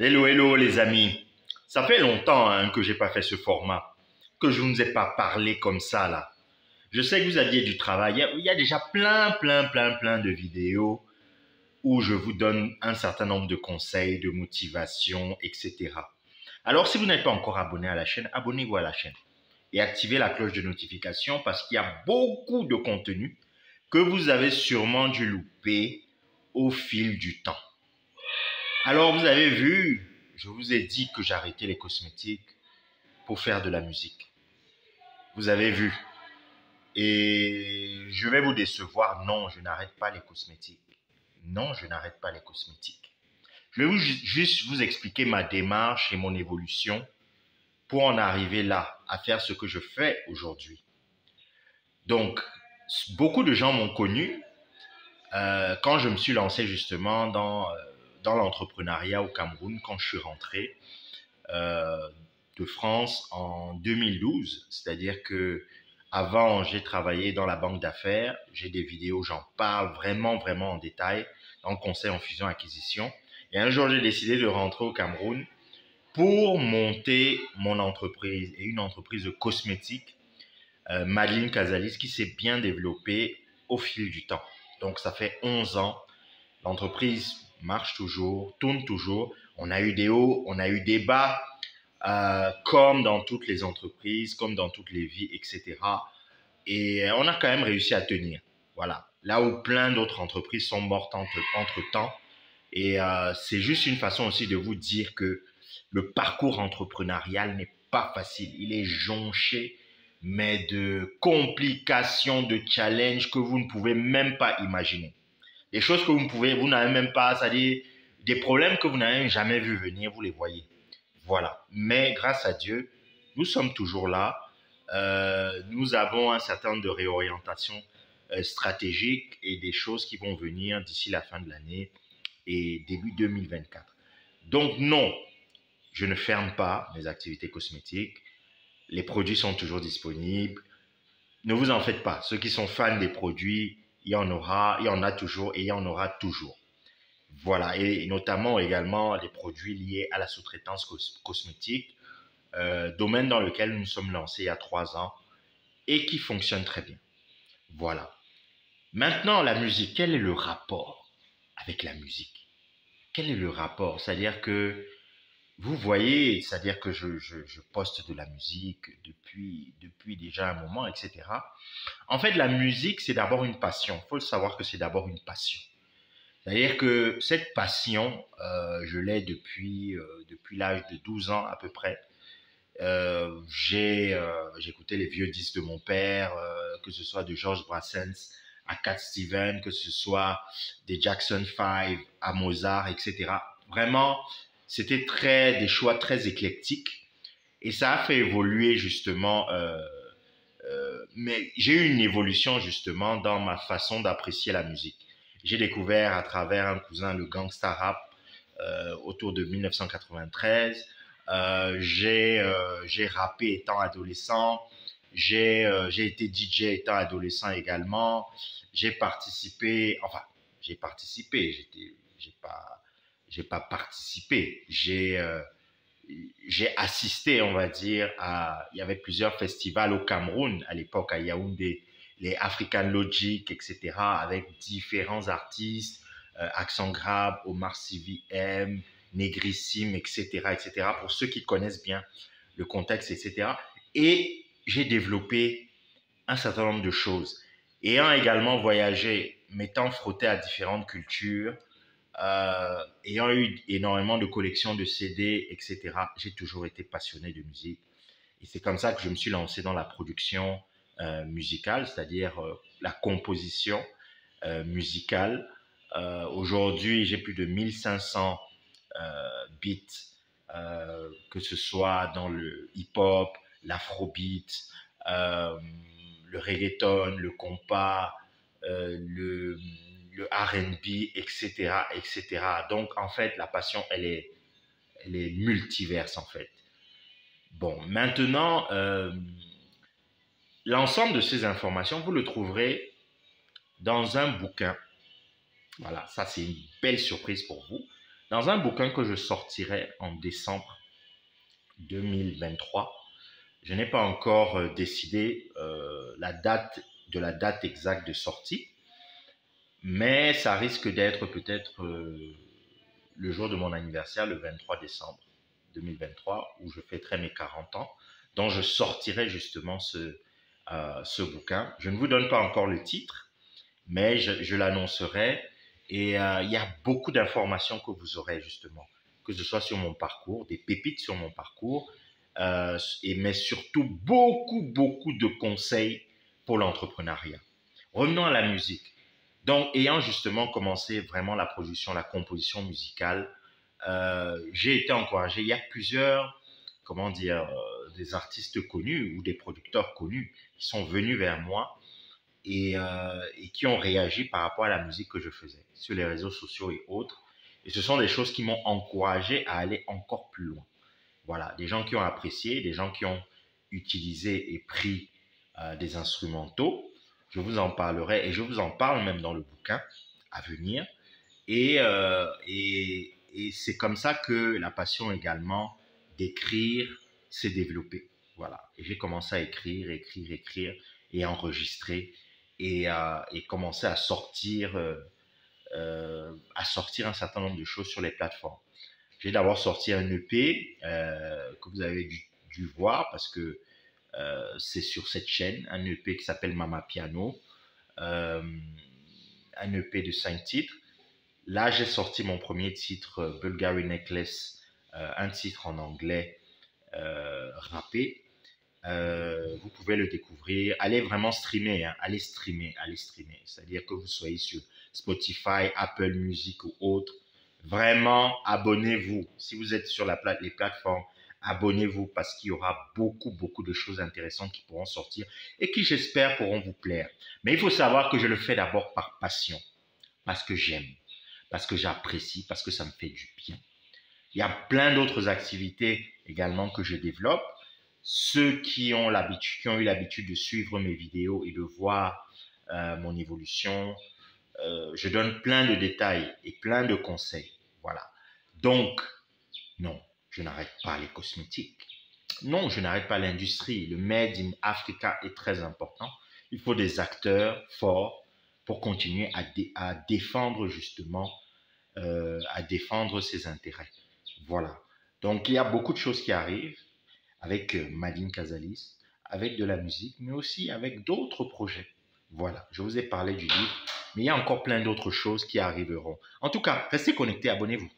Hello, hello les amis. Ça fait longtemps que j'ai pas fait ce format, que je ne vous ai pas parlé comme ça là. Je sais que vous aviez du travail. Il y a déjà plein de vidéos où je vous donne un certain nombre de conseils, de motivation, etc. Alors si vous n'êtes pas encore abonné à la chaîne, abonnez-vous à la chaîne et activez la cloche de notification parce qu'il y a beaucoup de contenu que vous avez sûrement dû louper au fil du temps. Alors, vous avez vu, je vous ai dit que j'arrêtais les cosmétiques pour faire de la musique. Vous avez vu. Et je vais vous décevoir. Non, je n'arrête pas les cosmétiques. Non, je n'arrête pas les cosmétiques. Je vais juste vous expliquer ma démarche et mon évolution pour en arriver là, à faire ce que je fais aujourd'hui. Donc, beaucoup de gens m'ont connu quand je me suis lancé justement dans l'entrepreneuriat au Cameroun, quand je suis rentré de France en 2012. C'est-à-dire que avant, j'ai travaillé dans la banque d'affaires. J'ai des vidéos, j'en parle vraiment en détail dans le conseil en fusion-acquisition. Et un jour, j'ai décidé de rentrer au Cameroun pour monter mon entreprise et une entreprise de cosmétiques, Madeleine Casalis, qui s'est bien développée au fil du temps. Donc, ça fait 11 ans. L'entreprise marche toujours, tourne toujours. On a eu des hauts, on a eu des bas, comme dans toutes les entreprises, comme dans toutes les vies, etc. Et on a quand même réussi à tenir. Voilà. Là où plein d'autres entreprises sont mortes entre-temps. Et c'est juste une façon aussi de vous dire que le parcours entrepreneurial n'est pas facile. Il est jonché, mais de complications, de challenges que vous ne pouvez même pas imaginer. Des choses que vous n'avez même pas, c'est-à-dire des problèmes que vous n'avez jamais vu venir, vous les voyez. Voilà. Mais grâce à Dieu, nous sommes toujours là. Nous avons un certain nombre de réorientations stratégiques et des choses qui vont venir d'ici la fin de l'année et début 2024. Donc non, je ne ferme pas mes activités cosmétiques. Les produits sont toujours disponibles. Ne vous en faites pas. Ceux qui sont fans des produits, il y en a toujours et il y en aura toujours. Voilà, et notamment également les produits liés à la sous-traitance cosmétique, domaine dans lequel nous nous sommes lancés il y a 3 ans et qui fonctionne très bien. Voilà. Maintenant, la musique, quel est le rapport avec la musique? Quel est le rapport? C'est-à-dire que vous voyez, c'est-à-dire que je poste de la musique depuis déjà un moment, etc. En fait, la musique, c'est d'abord une passion. Il faut le savoir que c'est d'abord une passion. C'est-à-dire que cette passion, je l'ai depuis l'âge de 12 ans à peu près. J'écoutais les vieux disques de mon père, que ce soit de George Brassens à Cat Stevens, que ce soit des Jackson 5 à Mozart, etc. Vraiment, c'était des choix très éclectiques et ça a fait évoluer justement. Mais j'ai eu une évolution justement dans ma façon d'apprécier la musique. J'ai découvert à travers un cousin le gangsta rap autour de 1993. J'ai rappé étant adolescent. J'ai été DJ étant adolescent également. J'ai participé. J'ai pas participé. J'ai assisté, on va dire, il y avait plusieurs festivals au Cameroun à l'époque, à Yaoundé, les African Logic, etc., avec différents artistes, Accent Grave, Omar CVM, Négrissime, etc., etc., pour ceux qui connaissent bien le contexte, etc. Et j'ai développé un certain nombre de choses. Ayant également voyagé, m'étant frotté à différentes cultures, ayant eu énormément de collections de CD, etc., j'ai toujours été passionné de musique. Et c'est comme ça que je me suis lancé dans la production musicale, c'est-à-dire la composition musicale. Aujourd'hui, j'ai plus de 1500 beats, que ce soit dans le hip-hop, l'afrobeat, euh, le reggaeton, le compas, le R&B, etc., etc. Donc, en fait, la passion, elle est multiverse, en fait. Bon, maintenant, l'ensemble de ces informations, vous le trouverez dans un bouquin. Voilà, ça, c'est une belle surprise pour vous. Dans un bouquin que je sortirai en décembre 2023, je n'ai pas encore décidé la date exacte de sortie, mais ça risque d'être peut-être le jour de mon anniversaire, le 23 décembre 2023, où je fêterai mes 40 ans, dont je sortirai justement ce bouquin. Je ne vous donne pas encore le titre, mais je l'annoncerai. Et il y a beaucoup d'informations que vous aurez justement, que ce soit sur mon parcours, des pépites sur mon parcours, mais surtout beaucoup de conseils pour l'entrepreneuriat. Revenons à la musique. Donc, ayant justement commencé vraiment la production, la composition musicale, j'ai été encouragé. Il y a plusieurs, comment dire, des artistes connus ou des producteurs connus qui sont venus vers moi et qui ont réagi par rapport à la musique que je faisais sur les réseaux sociaux et autres. Et ce sont des choses qui m'ont encouragé à aller encore plus loin. Voilà, des gens qui ont apprécié, des gens qui ont utilisé et pris des instrumentaux. Je vous en parlerai et je vous en parle même dans le bouquin à venir. Et c'est comme ça que la passion également d'écrire s'est développée. Voilà. Et j'ai commencé à écrire et enregistrer et commencer à sortir un certain nombre de choses sur les plateformes. J'ai d'abord sorti un EP que vous avez dû voir parce que c'est sur cette chaîne, un EP qui s'appelle Mama Piano, euh, un EP de 5 titres. Là, j'ai sorti mon premier titre, Bulgari Necklace, un titre en anglais rappé. Vous pouvez le découvrir. Allez vraiment streamer, hein. Allez streamer. C'est-à-dire que vous soyez sur Spotify, Apple Music ou autre. Vraiment, abonnez-vous. Si vous êtes sur les plateformes, abonnez-vous parce qu'il y aura beaucoup de choses intéressantes qui pourront sortir et qui, j'espère, pourront vous plaire. Mais il faut savoir que je le fais d'abord par passion, parce que j'aime, parce que j'apprécie, parce que ça me fait du bien. Il y a plein d'autres activités également que je développe. Ceux qui ont eu l'habitude de suivre mes vidéos et de voir mon évolution, je donne plein de détails et plein de conseils. Voilà. Donc, non, je n'arrête pas les cosmétiques. Non, je n'arrête pas l'industrie. Le Made in Africa est très important. Il faut des acteurs forts pour continuer à défendre justement, à défendre ses intérêts. Voilà. Donc, il y a beaucoup de choses qui arrivent avec Madine Casalis, avec de la musique, mais aussi avec d'autres projets. Voilà, je vous ai parlé du livre, mais il y a encore plein d'autres choses qui arriveront. En tout cas, restez connectés, abonnez-vous.